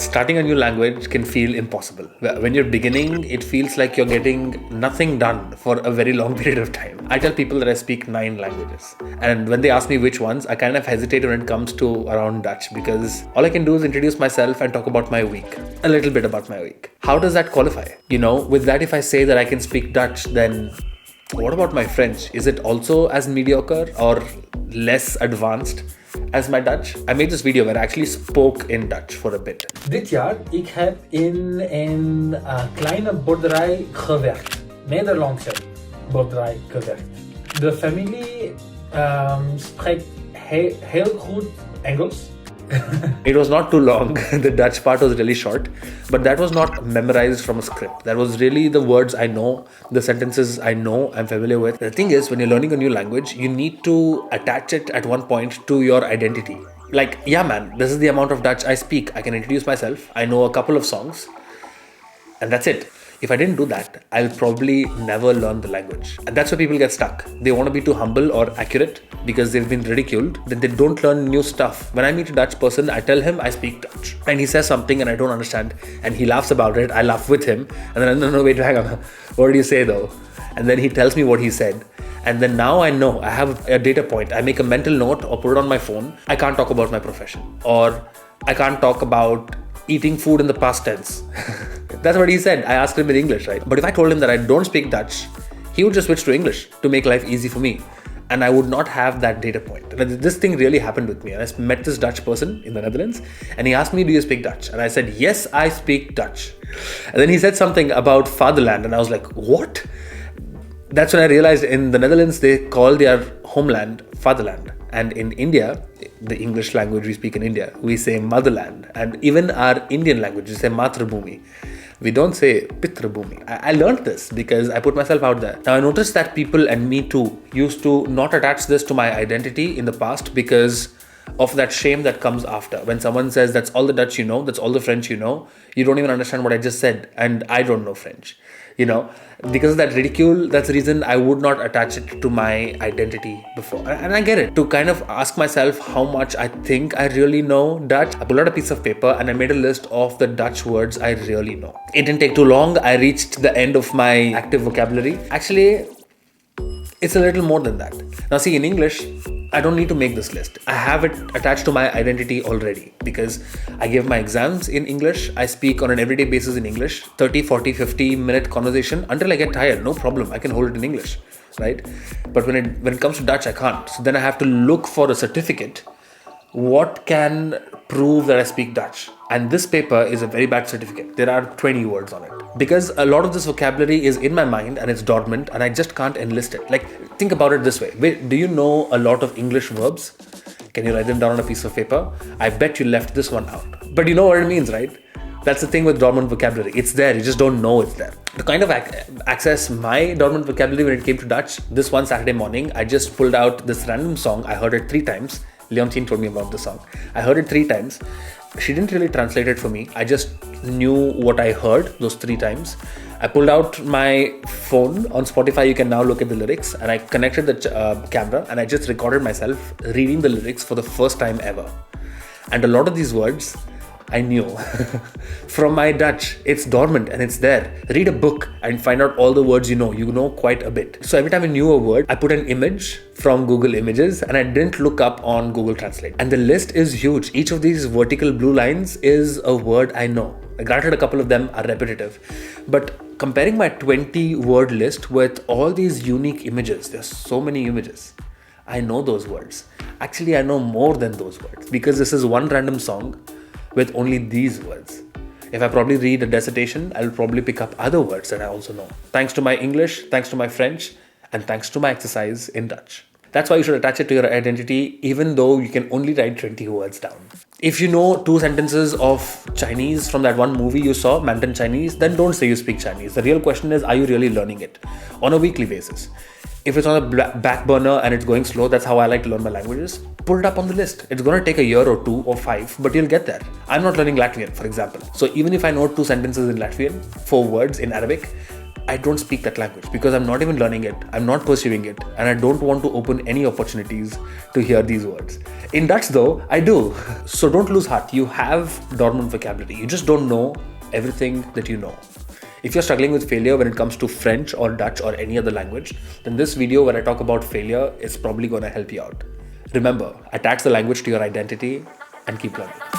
Starting a new language can feel impossible. When you're beginning, it feels like you're getting nothing done for a very long period of time. I tell people that I speak 9 languages. And when they ask me which ones, I kind of hesitate when it comes to around Dutch because all I can do is introduce myself and talk about my week. A little bit about my week. How does that qualify? With that, if I say that I can speak Dutch, then what about my French? Is it also as mediocre or less advanced as my Dutch? I made this video where I actually spoke in Dutch for a bit. Dit jaar, ik heb in een kleine boerderij gewerkt. Nederlandse boerderij gewerkt. De familie spreekt heel goed Engels. It was not too long. The Dutch part was really short, but that was not memorized from a script. That was really the words I know, the sentences I know, I'm familiar with. The thing is, when you're learning a new language, you need to attach it at one point to your identity. Like, yeah man, this is the amount of Dutch I speak. I can introduce myself. I know a couple of songs, and that's it. If I didn't do that, I'll probably never learn the language. And that's where people get stuck. They want to be too humble or accurate because they've been ridiculed. Then they don't learn new stuff. When I meet a Dutch person, I tell him I speak Dutch. And he says something and I don't understand. And he laughs about it. I laugh with him. And then, no, wait, hang on. What did you say though? And then he tells me what he said. And then now I know, I have a data point. I make a mental note or put it on my phone. I can't talk about my profession. Or I can't talk about eating food in the past tense. That's what he said. I asked him in English, right? But if I told him that I don't speak Dutch, he would just switch to English to make life easy for me. And I would not have that data point. And this thing really happened with me. And I met this Dutch person in the Netherlands and he asked me, do you speak Dutch? And I said, yes, I speak Dutch. And then he said something about fatherland. And I was like, what? That's when I realized in the Netherlands, they call their homeland fatherland. And in India, the English language we speak in India, we say motherland. And even our Indian language, we say matrabhumi. We don't say pitrabhumi. I learned this because I put myself out there. Now I noticed that people, and me too, used to not attach this to my identity in the past because of that shame that comes after. When someone says that's all the Dutch you know, that's all the French you know, you don't even understand what I just said. And I don't know French. Because of that ridicule, that's the reason I would not attach it to my identity before. And I get it. To kind of ask myself how much I think I really know Dutch, I pulled out a piece of paper and I made a list of the Dutch words I really know. It didn't take too long. I reached the end of my active vocabulary. Actually, it's a little more than that. Now see, in English, I don't need to make this list. I have it attached to my identity already because I give my exams in English. I speak on an everyday basis in English, 30, 40, 50-minute conversation until I get tired. No problem. I can hold it in English, right? But when it comes to Dutch, I can't. So then I have to look for a certificate. What can prove that I speak Dutch? And this paper is a very bad certificate. There are 20 words on it. Because a lot of this vocabulary is in my mind and it's dormant and I just can't enlist it. Like, think about it this way. Wait, do you know a lot of English verbs? Can you write them down on a piece of paper? I bet you left this one out. But you know what it means, right? That's the thing with dormant vocabulary. It's there, you just don't know it's there. To kind of access my dormant vocabulary when it came to Dutch, this one Saturday morning, I just pulled out this random song. I heard it 3 times. Leontine told me about the song. I heard it 3 times. She didn't really translate it for me. I just knew what I heard those 3 times. I pulled out my phone. On Spotify, you can now look at the lyrics. And I connected the camera and I just recorded myself reading the lyrics for the first time ever. And a lot of these words, I knew. From my Dutch, it's dormant and it's there. Read a book and find out all the words you know. You know quite a bit. So every time I knew a word, I put an image from Google Images and I didn't look up on Google Translate. And the list is huge. Each of these vertical blue lines is a word I know. Granted, a couple of them are repetitive. But comparing my 20 word list with all these unique images, there's so many images. I know those words. Actually, I know more than those words because this is one random song with only these words. If I probably read a dissertation, I'll probably pick up other words that I also know. Thanks to my English, thanks to my French, and thanks to my exercise in Dutch. That's why you should attach it to your identity, even though you can only write 20 words down. If you know 2 sentences of Chinese from that one movie you saw, Mandarin Chinese, then don't say you speak Chinese. The real question is, are you really learning it on a weekly basis? If it's on a back burner and it's going slow, that's how I like to learn my languages. Put it up on the list. It's going to take a year or 2 or 5, but you'll get there. I'm not learning Latvian, for example. So even if I know 2 sentences in Latvian, 4 words in Arabic, I don't speak that language because I'm not even learning it, I'm not pursuing it, and I don't want to open any opportunities to hear these words. In Dutch though, I do. So don't lose heart. You have dormant vocabulary. You just don't know everything that you know. If you're struggling with failure when it comes to French or Dutch or any other language, then this video where I talk about failure is probably going to help you out. Remember, attach the language to your identity and keep learning.